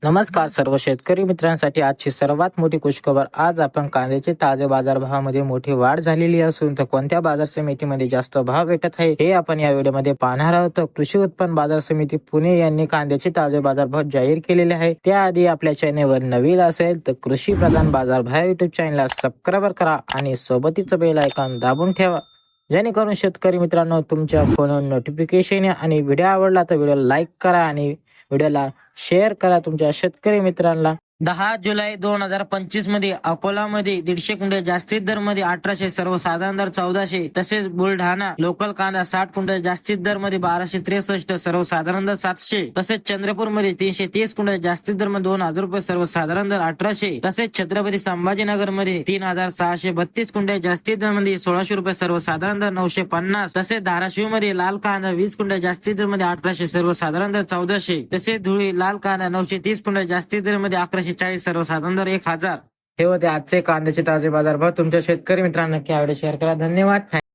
नमस्कार सर्व शेतकरी मित्रांसाठी आजची सर्वात मोठी खुशखबर। आज आपण कांद्याचे ताजे बाजारभावामध्ये मोठी वाढ झालेली असून तर कोणत्या बाजार समितीमध्ये जास्त भाव भेटत आहे हे आपण या व्हिडिओमध्ये पाहणार आहोत। कृषी उत्पन्न बाजार समिती पुणे यांनी कांद्याचे ताजे बाजारभाव जाहीर केलेले आहे। त्याआधी आपल्या चॅनेलवर नवीन असेल तर कृषी प्रधान बाजारभाव युट्यूब चॅनलला सबस्क्राइब करा आणि सोबतीचं बेल आयकॉन दाबून ठेवा, जेणेकरून शेतकरी मित्रांनो तुमच्या फोनवर नोटिफिकेशन आणि व्हिडिओ आवडला तर व्हिडिओ लाईक करा आणि व्हिडिओला शेअर करा तुमच्या शेतकरी मित्रांना। 10 जुलै 2025 मध्ये अकोलामध्ये 150 क्विंटल जास्तीत दर मध्ये 1800, सर्वसाधारण दर 1400, तसेच बुलढाणा लोकल कांदा 60 क्विंटल जास्तीत दर मध्ये 1263, सर्वसाधारण दर 700, तसेच चंद्रपूर मध्ये 330 क्विंटल जास्तीत दर मध्ये 2000 रुपये, सर्वसाधारण दर 1800, तसेच छत्रपती संभाजीनगर मध्ये 3632 क्विंटल जास्तीत दर मध्ये 1600 रुपये, सर्वसाधारण दर 950, तसेच धाराशिव मध्ये लाल कांदा 20 क्विंटल जास्तीत दर मध्ये 1800, सर्वसाधारण दर 1400, तसेच धुळे लाल कांदा 930 क्विंटल जास्तीत दर मध्ये 1140, सर्वसाधारण दर 1000। हे होते आजचे कांद्याचे ताजे बाजारभाव। तुमच्या शेतकरी मित्रांना नक्की आवडे शेअर करा। धन्यवाद।